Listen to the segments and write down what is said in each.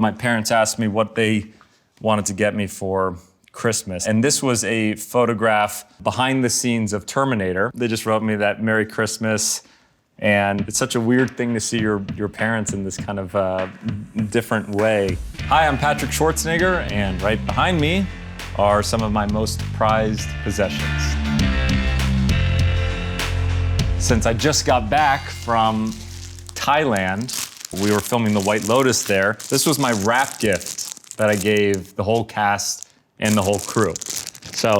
My parents asked me what they wanted to get me for Christmas. And this was a photograph behind the scenes of Terminator. They just wrote me that Merry Christmas. And it's such a weird thing to see your parents in this kind of different way. Hi, I'm Patrick Schwarzenegger, and right behind me are some of my most prized possessions. Since I just got back from Thailand, we were filming the White Lotus there. This was my wrap gift that I gave the whole cast and the whole crew. So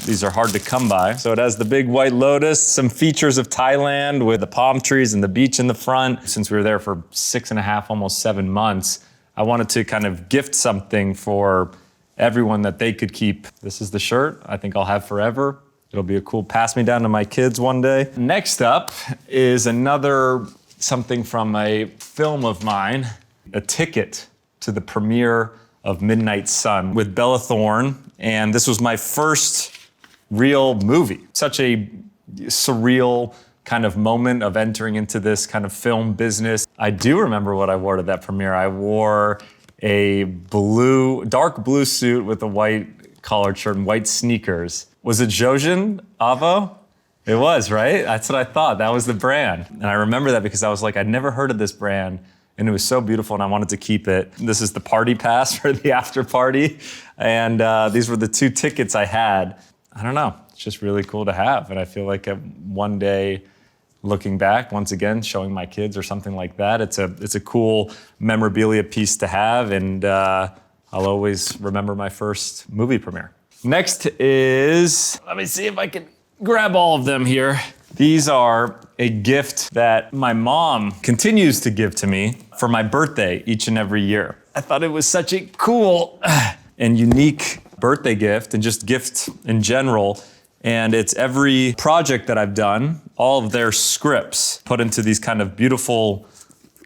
these are hard to come by. So it has the big White Lotus, some features of Thailand with the palm trees and the beach in the front. Since we were there for 6.5, almost 7 months, I wanted to kind of gift something for everyone that they could keep. This is the shirt I think I'll have forever. It'll be a cool pass me down to my kids one day. Next up is another something from a film of mine, a ticket to the premiere of Midnight Sun with Bella Thorne. And this was my first real movie. Such a surreal kind of moment of entering into this kind of film business. I do remember what I wore to that premiere. I wore a dark blue suit with a white collared shirt and white sneakers. Was it Jojin Avo? It was, right? That's what I thought. That was the brand. And I remember that because I was like, I'd never heard of this brand, and it was so beautiful, and I wanted to keep it. This is the party pass for the after party. And these were the 2 tickets I had. I don't know, it's just really cool to have. And I feel like one day, looking back, once again, showing my kids or something like that, it's a cool memorabilia piece to have, and I'll always remember my first movie premiere. Next is, let me see if I can grab all of them here. These are a gift that my mom continues to give to me for my birthday each and every year. I thought it was such a cool and unique birthday gift, and just gift in general. And it's every project that I've done, all of their scripts put into these kind of beautiful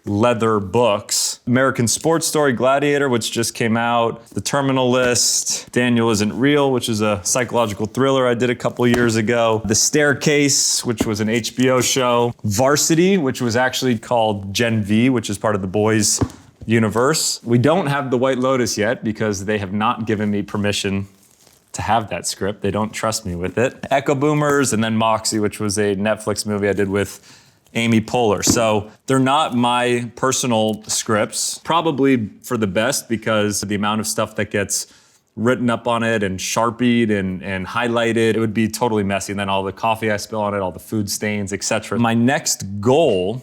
leather books. American Sports Story, Gladiator, which just came out. The Terminal List, Daniel Isn't Real, which is a psychological thriller I did a couple years ago. The Staircase, which was an HBO show. Varsity, which was actually called Gen V, which is part of the boys' universe. We don't have the White Lotus yet because they have not given me permission to have that script. They don't trust me with it. Echo Boomers, and then Moxie, which was a Netflix movie I did with Amy Poehler. So they're not my personal scripts, probably for the best because of the amount of stuff that gets written up on it and sharpied and highlighted. It would be totally messy. And then all the coffee I spill on it, all the food stains, etc. My next goal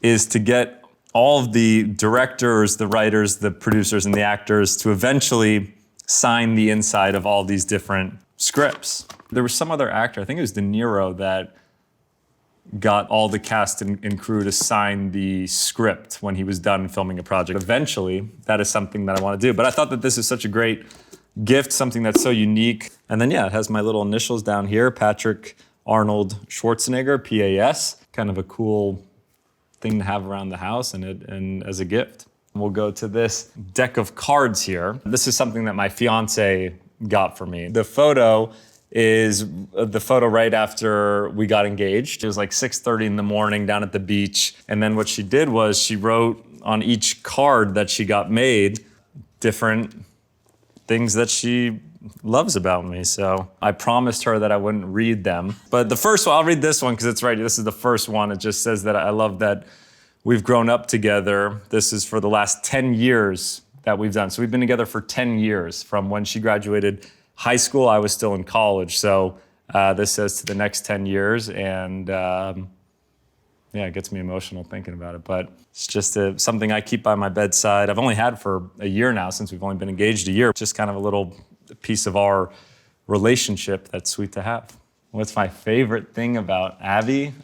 is to get all of the directors, the writers, the producers, and the actors to eventually sign the inside of all these different scripts. There was some other actor, I think it was De Niro, that got all the cast and crew to sign the script when he was done filming a project. Eventually, that is something that I want to do. But I thought that this is such a great gift, something that's so unique. And then, yeah, it has my little initials down here, Patrick Arnold Schwarzenegger, PAS. Kind of a cool thing to have around the house and as a gift. We'll go to this deck of cards here. This is something that my fiancée got for me. The photo is the photo right after we got engaged. It was like 6:30 in the morning down at the beach. And then what she did was she wrote on each card that she got made different things that she loves about me. So I promised her that I wouldn't read them. But the first one, I'll read this one because it's right. This is the first one. It just says that I love that we've grown up together. This is for the last 10 years that we've done. So we've been together for 10 years. From when she graduated high school, I was still in college. So this says to the next 10 years. And yeah, it gets me emotional thinking about it. But it's just something I keep by my bedside. I've only had for a year now, since we've only been engaged a year. Just kind of a little piece of our relationship that's sweet to have. What's my favorite thing about Abby?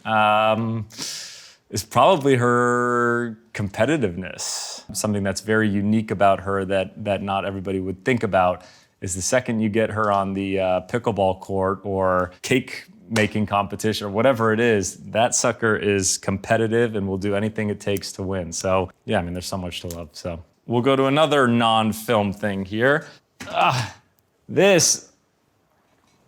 Is probably her competitiveness. Something that's very unique about her that not everybody would think about is the second you get her on the pickleball court or cake making competition or whatever it is, that sucker is competitive and will do anything it takes to win. So yeah, I mean, there's so much to love. So we'll go to another non-film thing here. This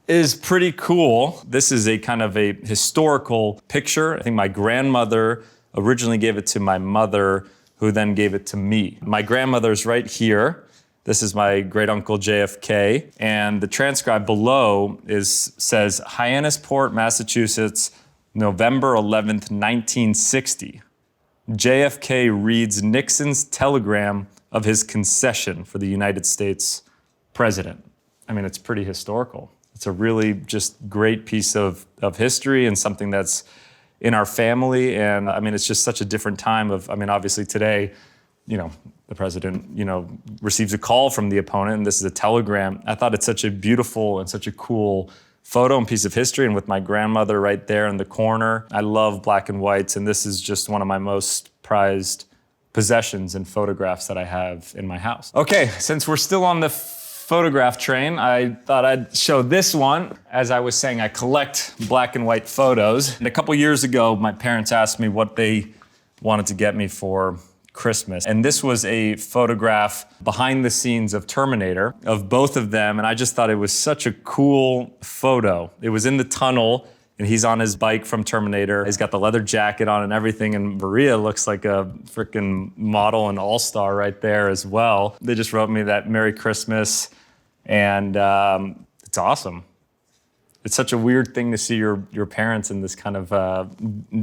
is pretty cool. This is a kind of a historical picture. I think my grandmother originally gave it to my mother, who who then gave it to me. My grandmother's right here. This is my great uncle JFK. And the transcribe below says Hyannisport, Massachusetts, November 11th, 1960. JFK reads Nixon's telegram of his concession for the United States president. I mean, it's pretty historical. It's a really just great piece of history and something that's in our family. And I mean, it's just such a different time obviously today, the president, receives a call from the opponent and this is a telegram. I thought it's such a beautiful and such a cool photo and piece of history. And with my grandmother right there in the corner, I love black and whites. And this is just one of my most prized possessions and photographs that I have in my house. Okay, since we're still on the photograph train, I thought I'd show this one. As I was saying, I collect black and white photos. And a couple years ago, my parents asked me what they wanted to get me for Christmas. And this was a photograph behind the scenes of Terminator, of both of them. And I just thought it was such a cool photo. It was in the tunnel and he's on his bike from Terminator. He's got the leather jacket on and everything. And Maria looks like a freaking model and all-star right there as well. They just wrote me that Merry Christmas. And it's awesome. It's such a weird thing to see your parents in this kind of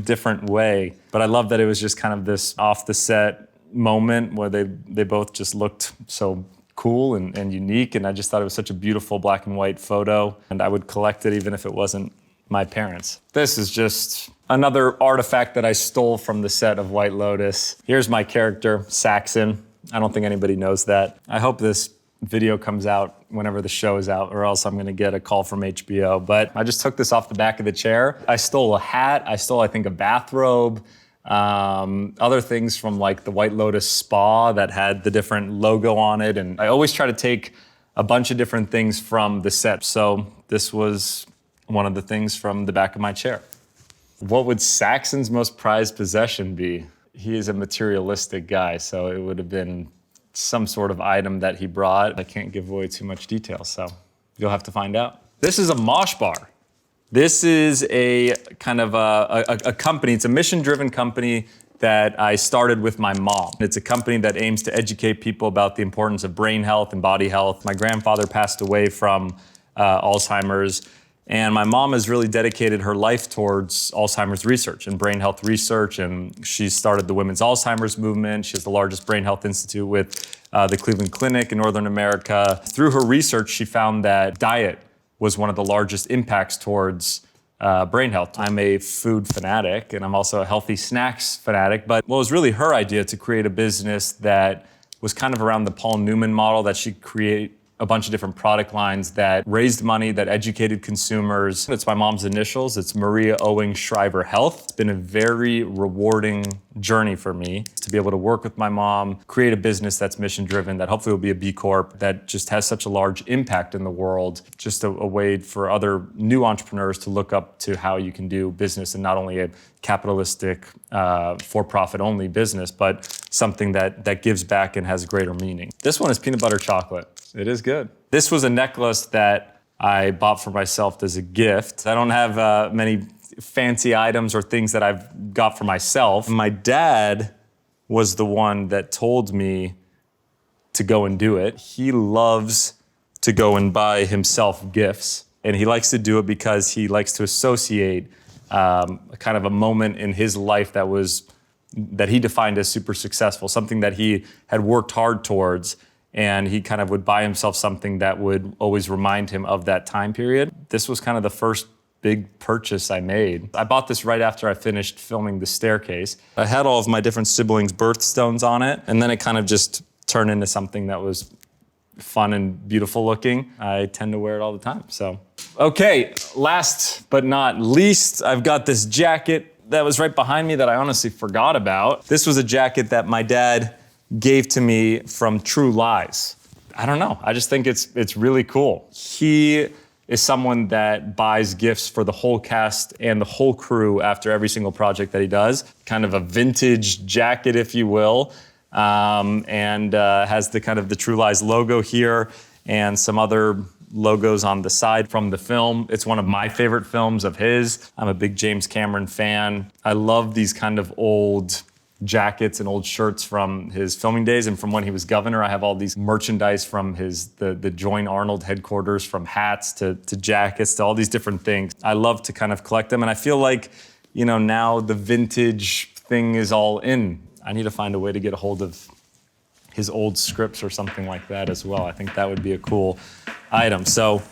different way. But I love that it was just kind of this off the set moment where they both just looked so cool and unique. And I just thought it was such a beautiful black and white photo. And I would collect it even if it wasn't my parents. This is just another artifact that I stole from the set of White Lotus. Here's my character, Saxon. I don't think anybody knows that. I hope this video comes out whenever the show is out, or else I'm gonna get a call from HBO. But I just took this off the back of the chair. I stole a hat. I stole, I think, a bathrobe. Other things from like the White Lotus spa that had the different logo on it. And I always try to take a bunch of different things from the set. So this was one of the things from the back of my chair. What would Saxon's most prized possession be? He is a materialistic guy, so it would have been some sort of item that he brought. I can't give away too much detail, so you'll have to find out. This is a mosh bar. This is a kind of a company. It's a mission-driven company that I started with my mom. It's a company that aims to educate people about the importance of brain health and body health. My grandfather passed away from Alzheimer's, and my mom has really dedicated her life towards Alzheimer's research and brain health research, and she started the Women's Alzheimer's Movement. She has the largest brain health institute with the Cleveland Clinic in Northern America. Through her research, she found that diet was one of the largest impacts towards brain health. I'm a food fanatic, and I'm also a healthy snacks fanatic, but it was really her idea to create a business that was kind of around the Paul Newman model, that she'd create a bunch of different product lines that raised money, that educated consumers. It's my mom's initials. It's Maria Owing Shriver Health. It's been a very rewarding journey for me to be able to work with my mom, create a business that's mission driven, that hopefully will be a B Corp, that just has such a large impact in the world. Just a way for other new entrepreneurs to look up to how you can do business, and not only a capitalistic, for-profit only business, but something that gives back and has greater meaning. This one is peanut butter chocolate. It is good. This was a necklace that I bought for myself as a gift. I don't have many fancy items or things that I've got for myself. My dad was the one that told me to go and do it. He loves to go and buy himself gifts, and he likes to do it because he likes to associate kind of a moment in his life that he defined as super successful, something that he had worked hard towards. And he kind of would buy himself something that would always remind him of that time period. This was kind of the first big purchase I made. I bought this right after I finished filming The Staircase. I had all of my different siblings' birthstones on it, and then it kind of just turned into something that was fun and beautiful looking. I tend to wear it all the time, so. Okay, last but not least, I've got this jacket that was right behind me that I honestly forgot about. This was a jacket that my dad gave to me from True Lies. I don't know, I just think it's really cool. He is someone that buys gifts for the whole cast and the whole crew after every single project that he does. Kind of a vintage jacket, if you will, and has the kind of the True Lies logo here and some other logos on the side from the film. It's one of my favorite films of his. I'm a big James Cameron fan. I love these kind of old jackets and old shirts from his filming days and from when he was governor. I have all these merchandise from the Join Arnold headquarters, from hats to jackets to all these different things. I love to kind of collect them, and I feel like, you know, now the vintage thing is all in. I need to find a way to get a hold of his old scripts or something like that as well. I think that would be a cool item. So,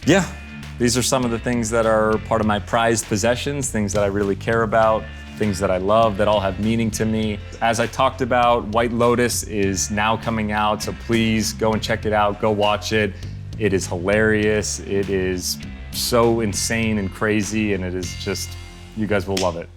yeah, these are some of the things that are part of my prized possessions, things that I really care about, things that I love, that all have meaning to me. As I talked about, White Lotus is now coming out, so please go and check it out, go watch it. It is hilarious, it is so insane and crazy, and it is just, you guys will love it.